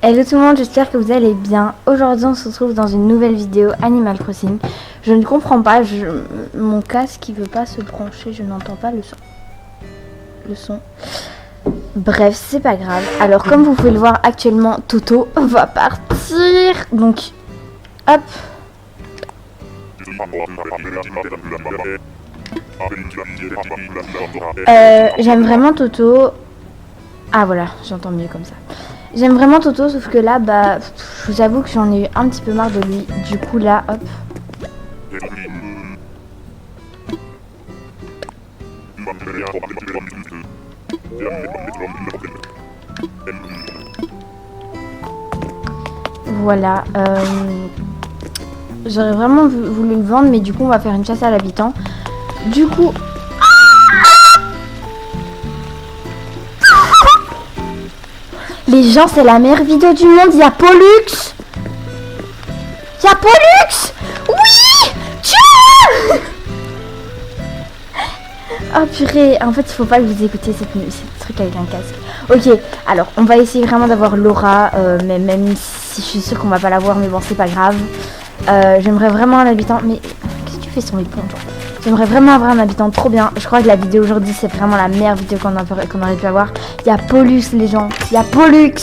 Hello tout le monde, j'espère que vous allez bien. Aujourd'hui on se retrouve dans une nouvelle vidéo Animal Crossing. Je ne comprends pas, mon casque il veut pas se brancher, je n'entends pas le son. Bref, c'est pas grave. Alors comme vous pouvez le voir actuellement, Toto va partir. Donc, hop. J'aime vraiment Toto. Ah voilà, j'entends mieux comme ça. J'aime vraiment Toto, sauf que là, bah, je vous avoue que j'en ai eu un petit peu marre de lui. Du coup, là, hop. Voilà. J'aurais vraiment voulu le vendre, mais du coup, on va faire une chasse à l'habitant. Du coup... Les gens, c'est la meilleure vidéo du monde. Il y a Pollux. Il y a Pollux. Oui. Tiens. Oh purée. En fait, il faut pas que vous écoutiez cette truc avec un casque. Ok. Alors, on va essayer vraiment d'avoir Laura. Mais même si je suis sûre qu'on va pas l'avoir. Mais bon, c'est pas grave. J'aimerais vraiment un habitant. Mais qu'est-ce que tu fais sur les ponts, toi? J'aimerais vraiment avoir un habitant trop bien. Je crois que la vidéo aujourd'hui, c'est vraiment la meilleure vidéo qu'on aurait pu avoir. Il y a Pollux, les gens. Il y a Pollux.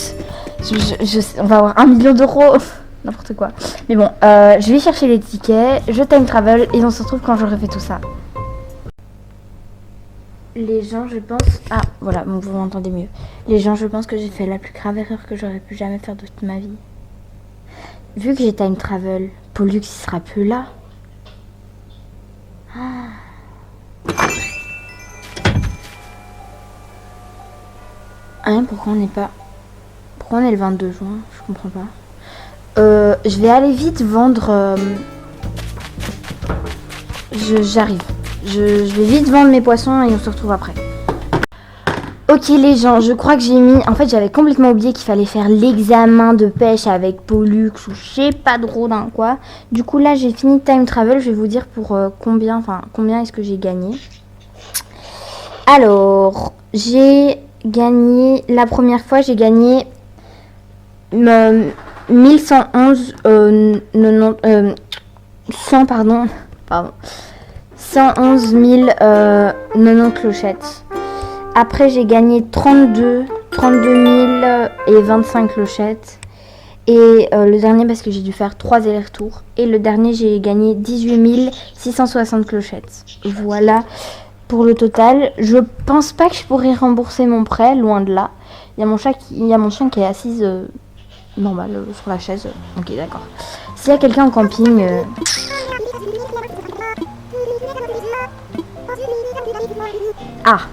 On va avoir 1 million d'euros. N'importe quoi. Mais bon, je vais chercher les tickets. Je time travel. Et on se retrouve quand j'aurai fait tout ça. Les gens, je pense... Ah, voilà, donc vous m'entendez mieux. Les gens, je pense que j'ai fait la plus grave erreur que j'aurais pu jamais faire de toute ma vie. Vu que j'ai time travel, Pollux, il sera plus là. Pourquoi on n'est pas... Pourquoi on est le 22 juin? Je comprends pas. Je vais aller vite vendre... J'arrive. Je vais vite vendre mes poissons et on se retrouve après. Ok les gens, je crois que j'ai mis... En fait, j'avais complètement oublié qu'il fallait faire l'examen de pêche avec Pollux ou je sais pas trop d'un quoi. Du coup là, j'ai fini time travel. Je vais vous dire pour combien est-ce que j'ai gagné. Alors, j'ai gagné... La première fois, j'ai gagné 1111... 100, pardon. 111 000 90 clochettes. Après, j'ai gagné 32 000 et 25 clochettes. Et le dernier, parce que j'ai dû faire 3 allers-retours. Et le dernier, j'ai gagné 18 660 clochettes. Voilà pour le total. Je pense pas que je pourrais rembourser mon prêt, loin de là. Il y a mon chien qui est assise normal sur la chaise. Ok, d'accord. S'il y a quelqu'un en camping... Ah,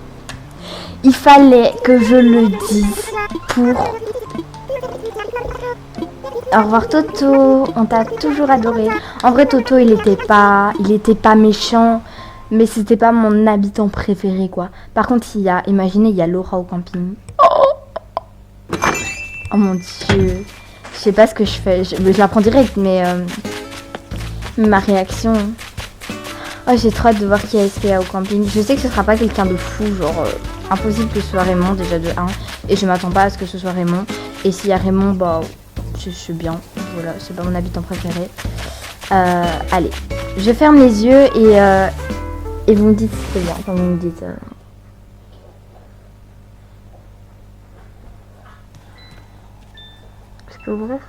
il fallait que je le dise pour... Au revoir Toto, on t'a toujours adoré. En vrai Toto il était pas méchant, mais c'était pas mon habitant préféré quoi. Par contre imaginez il y a Laura au camping. Oh mon dieu, je sais pas ce que je fais, je la prends direct mais ma réaction... Oh, j'ai trop hâte de voir qui est-ce qu'il y a au camping. Je sais que ce sera pas quelqu'un de fou, genre impossible que ce soit Raymond déjà de 1. Et je m'attends pas à ce que ce soit Raymond. Et s'il y a Raymond, bah je suis bien. Voilà, c'est pas mon habitant préféré. Allez, je ferme les yeux et vous me dites si c'est bien. Quand vous me dites... Je peux ouvrir ?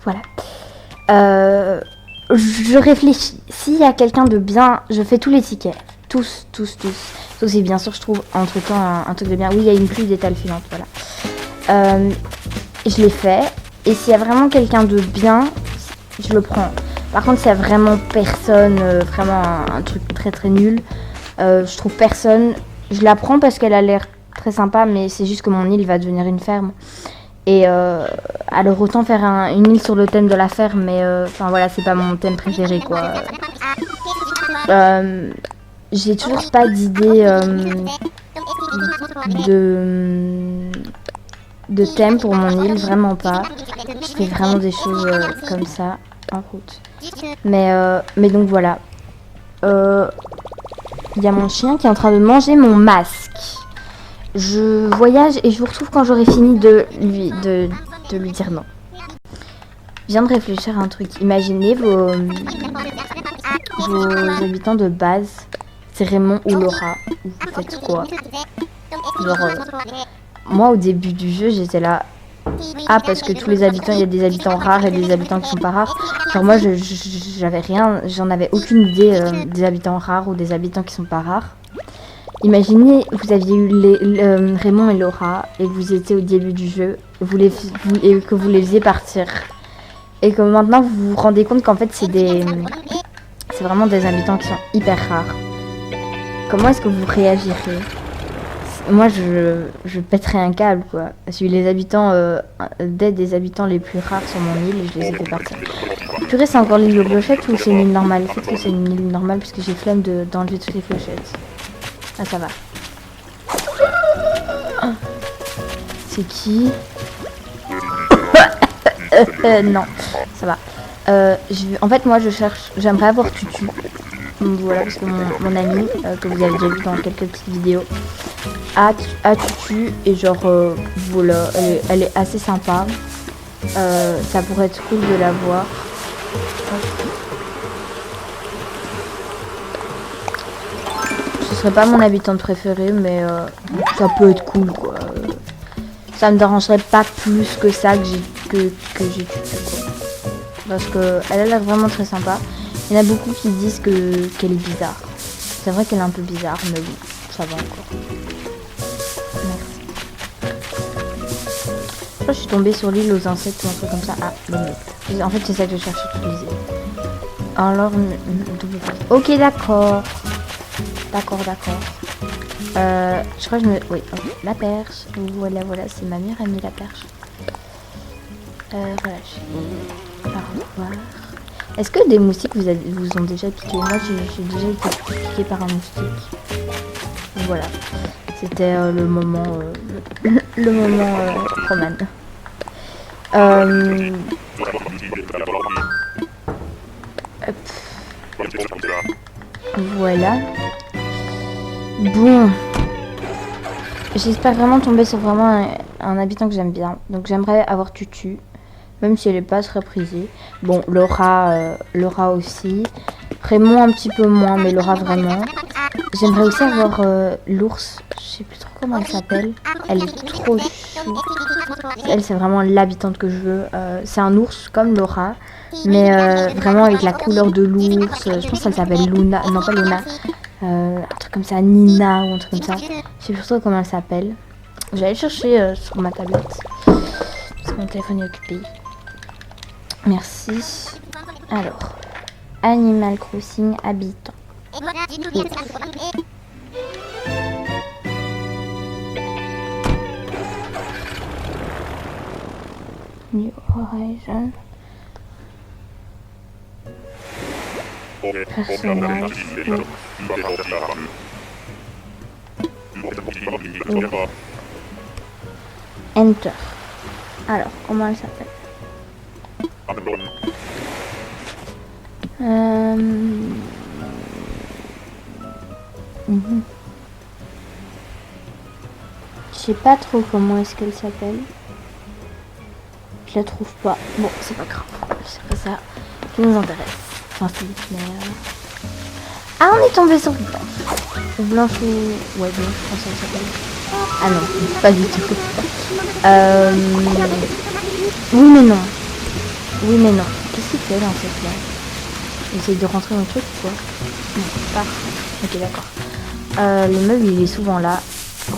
Voilà. Je réfléchis. S'il y a quelqu'un de bien, je fais tous les tickets. Tous. Sauf si bien sûr je trouve entre temps un truc de bien. Oui, il y a une pluie d'étale filante, voilà. Je l'ai fait. Et s'il y a vraiment quelqu'un de bien, je le prends. Par contre, s'il y a vraiment personne, vraiment un truc très très nul, je trouve personne. Je la prends parce qu'elle a l'air très sympa, mais c'est juste que mon île va devenir une ferme. Et alors autant faire une île sur le thème de la ferme, mais enfin voilà, c'est pas mon thème préféré quoi. j'ai toujours pas d'idée de thème pour mon île, vraiment pas. Je fais vraiment des choses comme ça en route. Mais donc voilà. Il y a mon chien qui est en train de manger mon masque. Je voyage et je vous retrouve quand j'aurai fini de lui dire non. Je viens de réfléchir à un truc. Imaginez vos habitants de base. C'est Raymond ou Laura. Vous faites quoi? Genre, moi au début du jeu j'étais là. Ah, parce que tous les habitants, il y a des habitants rares et des habitants qui sont pas rares. Genre moi j'avais rien, j'en avais aucune idée des habitants rares ou des habitants qui sont pas rares. Imaginez, vous aviez eu Raymond et Laura et vous étiez au début du jeu et que vous les faisiez partir. Et que maintenant vous vous rendez compte qu'en fait c'est vraiment des habitants qui sont hyper rares. Comment est-ce que vous réagirez? Moi je pèterais un câble quoi. J'ai eu les habitants des habitants les plus rares sur mon île et je les ai fait partir. Purée, c'est encore l'île aux clochettes ou c'est une île normale? Peut-être que c'est une île normale puisque j'ai flemme d'enlever toutes les clochettes. Ah ça va. C'est qui? Non, ça va. En fait moi j'aimerais avoir Tutu. Voilà, parce que mon ami, que vous avez déjà vu dans quelques petites vidéos, a Tutu et genre voilà, elle est assez sympa. Ça pourrait être cool de la voir. Ce serait pas mon habitante préférée, mais ça peut être cool quoi. Ça me dérangerait pas plus que ça que j'ai Tutu quoi. Parce que elle a l'air vraiment très sympa. Il y en a beaucoup qui disent qu'elle est bizarre. C'est vrai qu'elle est un peu bizarre, mais oui, ça va encore. Merci. Je crois que je suis tombée sur l'île aux insectes ou un truc comme ça. Ah, le mec. En fait, c'est ça que je cherche sur toutes les îles. Alors, double passe. Ok, d'accord. D'accord. Je crois que oui, okay. La perche. Voilà, c'est ma meilleure amie, la perche. Relâchez. Au revoir. Est-ce que des moustiques vous ont déjà piqué? Moi j'ai déjà été piqué par un moustique. Voilà. C'était le moment Roman. Voilà. Bon. J'espère vraiment tomber sur vraiment un habitant que j'aime bien. Donc j'aimerais avoir Tutu. Même si elle n'est pas très prisée. Bon, Laura aussi. Raymond un petit peu moins, mais Laura vraiment. J'aimerais aussi avoir l'ours. Je sais plus trop comment elle s'appelle. Elle est trop chou. Elle, c'est vraiment l'habitante que je veux. C'est un ours comme Laura, mais vraiment avec la couleur de l'ours. Je pense qu'elle s'appelle Luna. Non, pas Luna. Un truc comme ça, Nina ou un truc comme ça. Je sais plus trop comment elle s'appelle. J'allais chercher sur ma tablette. Parce que mon téléphone est occupé. Merci. Alors, Animal Crossing habitant. New Horizon. Personnage. Enter. Alors, comment elle s'appelle? Je sais pas trop comment est-ce qu'elle s'appelle. Je la trouve pas. Bon, c'est pas grave. C'est pas ça qui nous intéresse. Enfin, c'est mais Ah, on est tombé sur Blanche. Blanche ou... Ouais, Blanche, je pense qu'elle s'appelle. Ah non, pas du tout. Oui, mais non. Qu'est-ce qu'il fait là, en fait, là? Il essaye de rentrer dans le truc, quoi. Non, pas. Ok, d'accord. Le meuble, il est souvent là.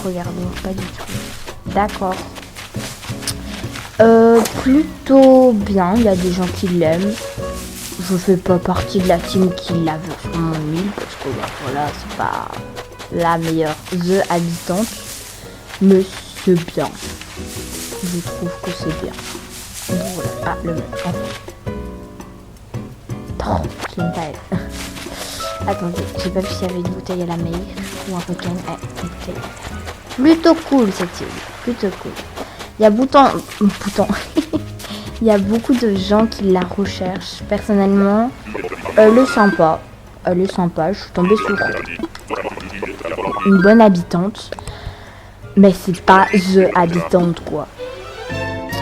Regardons, pas du tout. D'accord. Plutôt bien. Il y a des gens qui l'aiment. Je fais pas partie de la team qui la veut sur mon île. Parce que voilà, c'est pas la meilleure habitante. Mais c'est bien. Je trouve que c'est bien. Donc, voilà. Ah, le mec. Oh, j'aime pas elle. Attendez, j'ai pas vu s'il y avait une bouteille à la mer ou un token. Une bouteille. Plutôt cool cette île, plutôt cool. Il y a il y a beaucoup de gens qui la recherchent. Personnellement, elle est sympa. Elle est sympa. Je suis tombée sur une bonne habitante. Mais c'est pas the habitante quoi.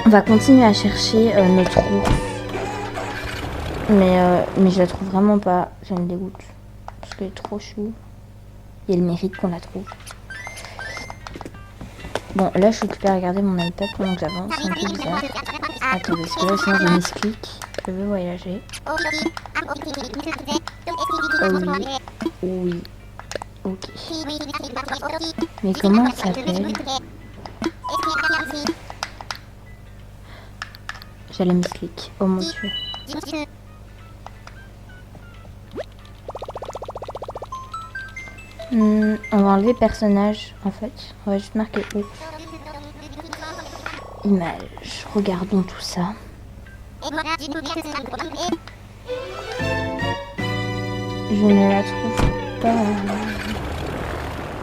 On va continuer à chercher notre ours. Mais je la trouve vraiment pas. Ça me dégoûte. Parce qu'elle est trop chou. Il y a le mérite qu'on la trouve. Bon, là je suis occupée à regarder mon iPad pendant que j'avance. C'est un peu bizarre. Attendez, parce que là sinon je misclique. Je veux voyager. Oh oui. Oui. Ok. Mais comment elle s'appelle? J'allais misclick. Oh mon dieu. On va enlever personnage en fait. On va juste marquer ours. Image. Regardons tout ça. Je ne la trouve pas.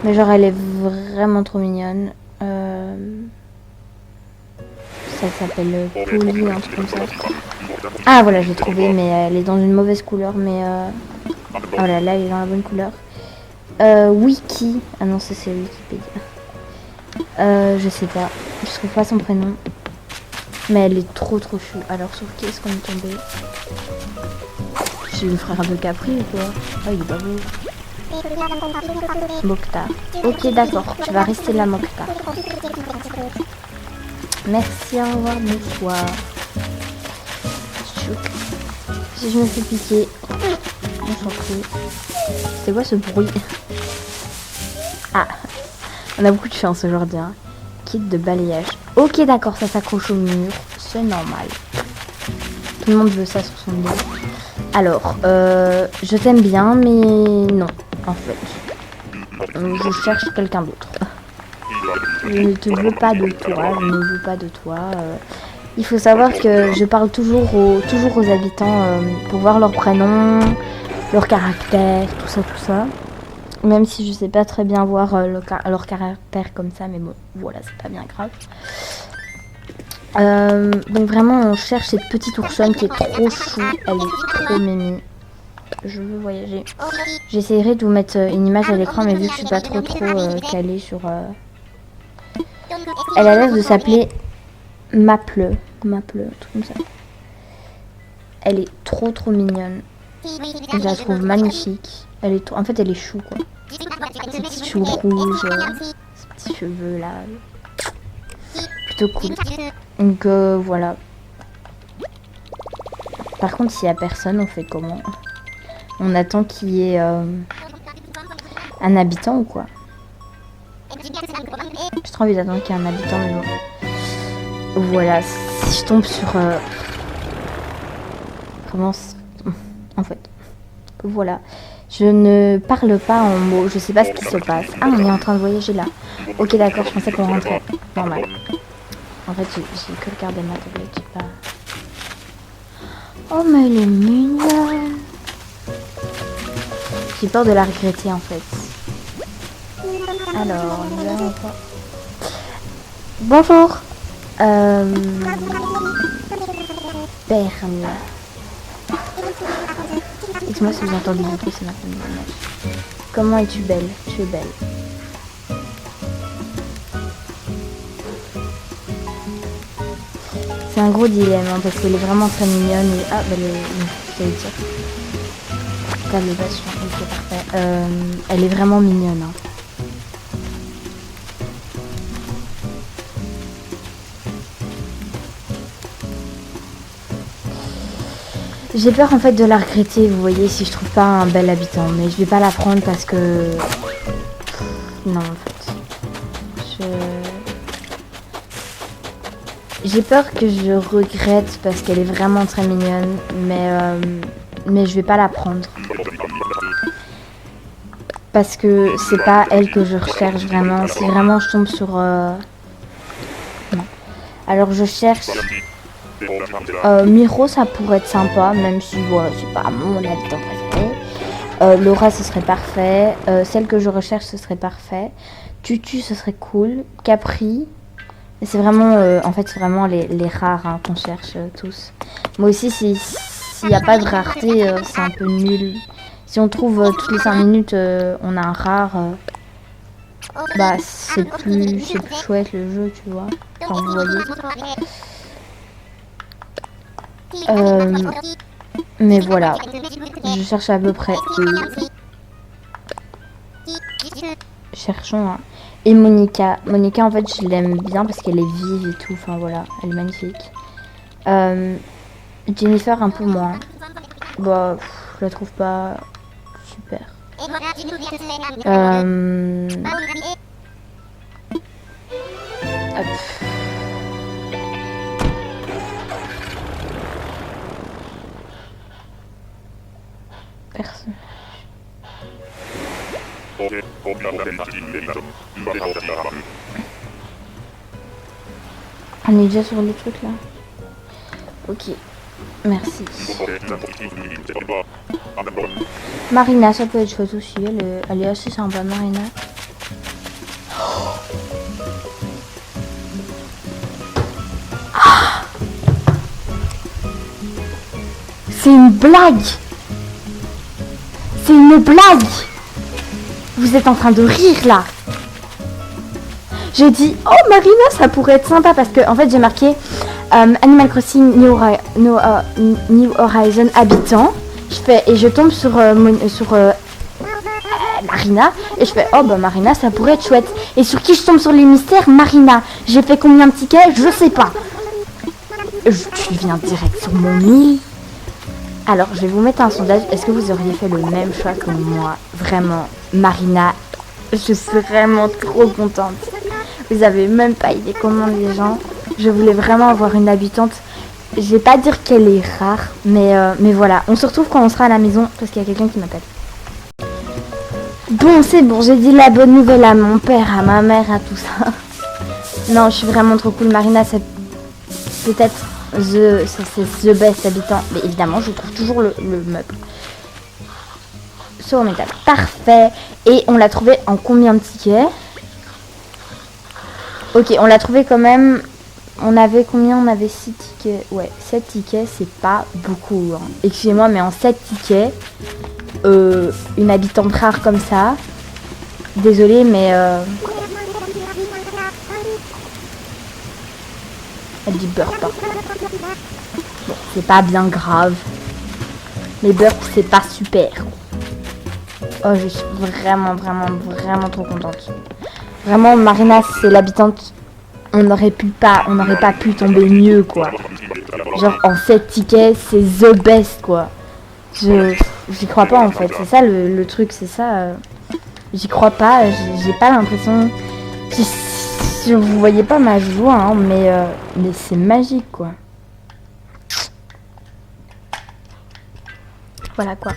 Mais genre elle est vraiment trop mignonne. Ça s'appelle Polly, un truc comme ça. Ah voilà, j'ai trouvé, mais elle est dans une mauvaise couleur. Mais voilà, là elle est dans la bonne couleur. Wiki. Ah non, c'est Wikipédia. Je sais pas. Je trouve pas son prénom. Mais elle est trop chou. Alors sur qui est-ce qu'on est tombé? C'est le frère de Capri ou quoi? Ah il est pas beau. Mokhtar. Ok d'accord, tu vas rester là Mokhtar. Merci, au revoir, bonsoir. Chouk. Si je me fais piquer, on s'en fout. C'est quoi ce bruit? Ah, on a beaucoup de chance aujourd'hui. Hein. Kit de balayage. Ok d'accord, ça s'accroche au mur. C'est normal. Tout le monde veut ça sur son dos. Alors, je t'aime bien, mais non, en fait. Je cherche quelqu'un d'autre. Je ne te veux pas de toi, je ne veux pas de toi. Il faut savoir que je parle toujours aux habitants pour voir leur prénom, leur caractère, tout ça. Même si je sais pas très bien voir leur caractère comme ça, mais bon, voilà, c'est pas bien grave. Donc vraiment, on cherche cette petite oursonne qui est trop chou, elle est trop mémue. Je veux voyager. J'essaierai de vous mettre une image à l'écran, mais vu que je suis pas trop calée sur... Elle a l'air de s'appeler Maple, un truc comme ça. Elle est trop mignonne. Je la trouve magnifique. Elle est en fait, elle est chou quoi. Ses petits cheveux rouges, ses petits cheveux là. Plutôt cool. Donc voilà. Par contre, s'il y a personne, on fait comment? On attend qu'il y ait un habitant ou quoi? J'ai trop envie d'attendre qu'il y ait un habitant, mais bon. Voilà, si je tombe sur... Comment... En fait. Voilà. Je ne parle pas en mots, je sais pas ce qui se passe. Ah, on est en train de voyager là. Ok, d'accord, je pensais qu'on rentrait. Normal. En fait, j'ai que regardé ma tablette, j'ai pas... Oh, mais elle est mignonne. J'ai peur de la regretter, en fait. Alors, nous allons voir. Bonjour. Berne. Dites-moi si vous entendez du bruit, c'est maintenant. Comment es-tu belle? Tu es belle. C'est un gros dilemme hein, parce qu'elle est vraiment très mignonne et... Ah bah j'allais dire. Ok parfait. Elle est vraiment mignonne. Hein. J'ai peur en fait de la regretter, vous voyez, si je trouve pas un bel habitant. Mais je vais pas la prendre parce que... Non en fait. J'ai peur que je regrette parce qu'elle est vraiment très mignonne, mais je vais pas la prendre. Parce que c'est pas elle que je recherche vraiment. Si vraiment je tombe sur... Non. Alors je cherche... Miro ça pourrait être sympa, même si voilà, c'est pas mon habitant préféré. Laura, ce serait parfait. Celle que je recherche, ce serait parfait. Tutu, ce serait cool. Capri. C'est vraiment, en fait, c'est vraiment les rares hein, qu'on cherche tous. Moi aussi, s'il n'y a pas de rareté, c'est un peu nul. Si on trouve toutes les 5 minutes, on a un rare, bah c'est plus chouette le jeu, tu vois. Enfin, vous voyez. Mais voilà, je cherche à peu près. Cherchons. Hein. Et Monica. Monica, en fait, je l'aime bien parce qu'elle est vive et tout. Enfin, voilà, elle est magnifique. Jennifer, un peu moins. Bah, je la trouve pas super. Hop. Personne. On est déjà sur le truc là. Ok, merci. Marina, ça peut être chouette aussi. Elle est assez sympa, Marina. Ah, c'est une blague. C'est une blague. Vous êtes en train de rire là. J'ai dit, oh Marina, ça pourrait être sympa parce que en fait j'ai marqué Animal Crossing New Horizon habitant. Et je tombe sur Marina et je fais, oh bah Marina, ça pourrait être chouette. Et sur qui je tombe sur les mystères? Marina. J'ai fait combien de tickets? Je sais pas. Tu viens direct sur mon île. Alors, je vais vous mettre un sondage. Est-ce que vous auriez fait le même choix que moi? Vraiment, Marina, je suis vraiment trop contente. Vous avez même pas idée comment les gens... Je voulais vraiment avoir une habitante. Je vais pas dire qu'elle est rare, mais voilà. On se retrouve quand on sera à la maison, parce qu'il y a quelqu'un qui m'appelle. Bon, c'est bon, j'ai dit la bonne nouvelle à mon père, à ma mère, à tout ça. Non, je suis vraiment trop cool. Marina, c'est peut-être... c'est the best habitant. Mais évidemment, je trouve toujours le meuble. Saut en métal. Parfait. Et on l'a trouvé en combien de tickets? Ok, on l'a trouvé quand même. On avait combien? On avait 6 tickets. Ouais, 7 tickets, c'est pas beaucoup. Hein. Excusez-moi, mais en 7 tickets, une habitante rare comme ça. Désolée, mais... Elle dit burp. Bon, c'est pas bien grave. Mais burp, c'est pas super. Oh, je suis vraiment trop contente. Vraiment, Marina, c'est l'habitante. On n'aurait pas pu tomber mieux, quoi. Genre, en 7 tickets, c'est the best, quoi. J'y crois pas, en fait. C'est ça, le truc, c'est ça. J'y crois pas. J'ai pas l'impression... Vous voyez pas ma joie, hein, mais c'est magique, quoi. Voilà, quoi.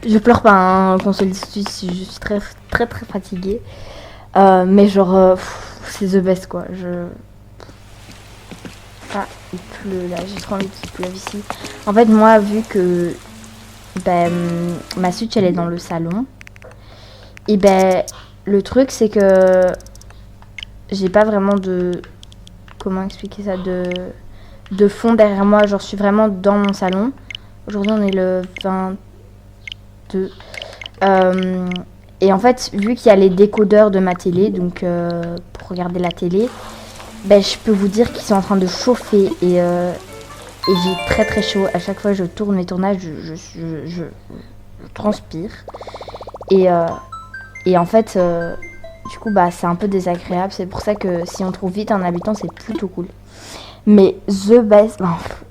Je pleure pas, hein, qu'on se le dise tout de suite, je suis très fatiguée. Mais genre, c'est the best, quoi. Ah, il pleut, là. J'ai trop envie qu'il pleuve ici. En fait, moi, vu que ma Switch, elle est dans le salon, et le truc, c'est que j'ai pas vraiment de... Comment expliquer ça? De fond derrière moi. Genre, je suis vraiment dans mon salon. Aujourd'hui, on est le 22. Et en fait, vu qu'il y a les décodeurs de ma télé, donc pour regarder la télé, je peux vous dire qu'ils sont en train de chauffer. Et j'ai très chaud. À chaque fois que je tourne mes tournages, je transpire. Et en fait... du coup, c'est un peu désagréable. C'est pour ça que si on trouve vite un habitant, c'est plutôt cool. Mais the best...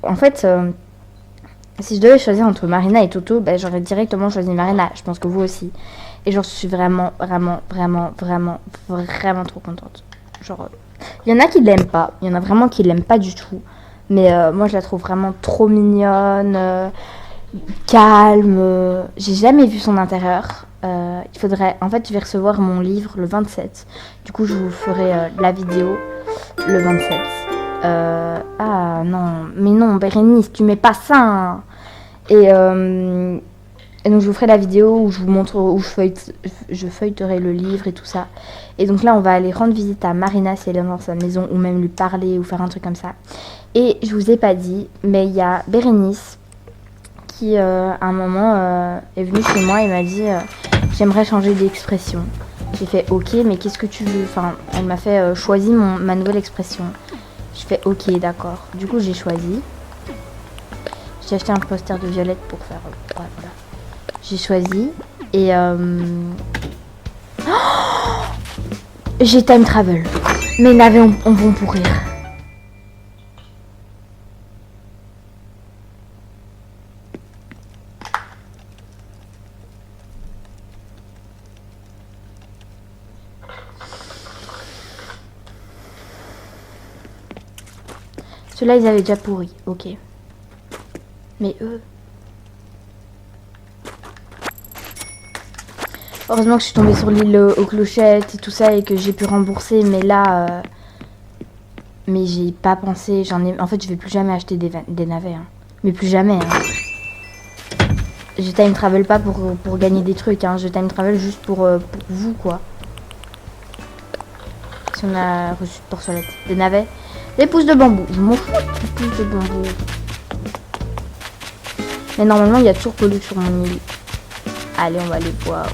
en fait, si je devais choisir entre Marina et Toto, j'aurais directement choisi Marina. Je pense que vous aussi. Et genre, je suis vraiment trop contente. Genre, il y en a qui l'aiment pas. Il y en a vraiment qui l'aiment pas du tout. Mais moi, je la trouve vraiment trop mignonne, calme. J'ai jamais vu son intérieur. Il faudrait... En fait, je vais recevoir mon livre le 27. Du coup, je vous ferai la vidéo le 27. Ah non, mais non, Bérénice, tu mets pas ça. Hein. Et Et donc je vous ferai la vidéo où je vous montre, où je feuilleterai le livre et tout ça. Et donc là on va aller rendre visite à Marina si elle est dans sa maison, ou même lui parler ou faire un truc comme ça. Et je vous ai pas dit, mais il y a Bérénice qui à un moment est venue chez moi et m'a dit j'aimerais changer d'expression. J'ai fait ok, mais qu'est-ce que tu veux? Enfin, elle m'a fait choisis ma nouvelle expression. Je fais ok, d'accord. Du coup j'ai choisi. J'ai acheté un poster de Violette pour faire voilà. J'ai choisi et j'ai time travel. Mes navets vont pourrir. Ceux-là, ils avaient déjà pourri, ok. Mais eux... Heureusement que je suis tombée sur l'île aux clochettes et tout ça et que j'ai pu rembourser, mais là... Mais j'ai pas pensé, En fait, je vais plus jamais acheter des navets, hein. Mais plus jamais, hein. Je time travel pas pour gagner des trucs, hein. Je time travel juste pour vous, quoi. Si on a reçu de porcelette. Des navets. Des pousses de bambou. Je m'en fous des pousses de bambou. Mais normalement, il y a toujours Pollux sur mon île. Allez, on va aller voir.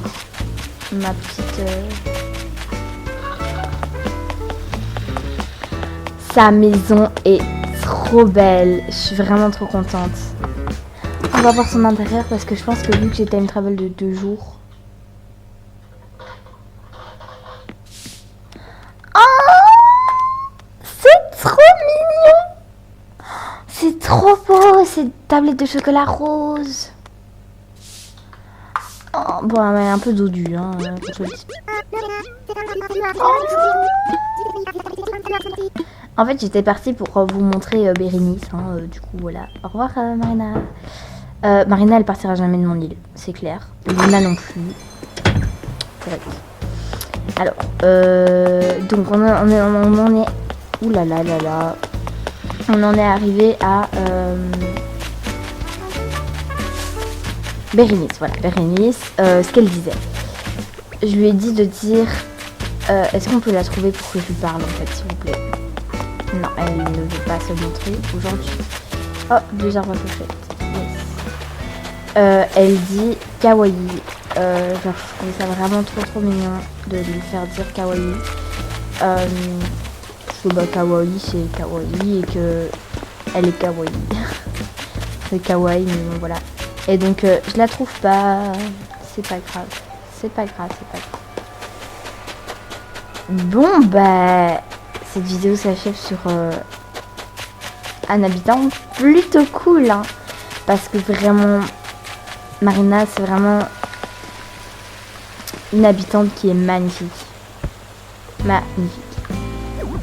Ma petite... Sa maison est trop belle. Je suis vraiment trop contente. On va voir son intérieur parce que je pense que vu que j'ai time travel de 2 jours... C'est trop beau, ces tablettes de chocolat rose. Oh, bon, elle est un peu dodue, hein, En fait, j'étais partie pour vous montrer Bérénice, hein, du coup, voilà. Au revoir, Marina. Marina, elle partira jamais de mon île, c'est clair. Luna non plus. Correct. Alors, donc, on en est... Ouh là là là là. On en est arrivé à Bérénice, voilà, Bérénice, ce qu'elle disait. Je lui ai dit de dire, est-ce qu'on peut la trouver pour que je lui parle en fait, s'il vous plaît? Non, elle ne veut pas se montrer aujourd'hui. Oh, 2 arbres à clochette. Yes. Elle dit kawaii. Genre, je trouvais ça vraiment trop mignon de lui faire dire kawaii. Que bah, kawaii c'est kawaii et que elle est kawaii. C'est kawaii, mais bon, voilà. Et donc je la trouve pas. C'est pas grave. C'est pas grave. Bon bah cette vidéo s'achève sur un habitant plutôt cool, hein, parce que vraiment Marina c'est vraiment une habitante qui est magnifique.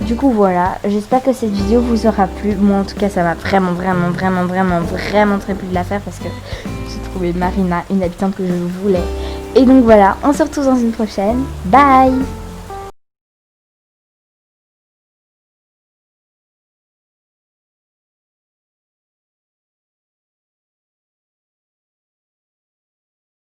Du coup voilà, j'espère que cette vidéo vous aura plu. Moi en tout cas ça m'a vraiment très plu de la faire parce que j'ai trouvé Marina une habitante que je voulais. Et donc voilà, on se retrouve dans une prochaine. Bye.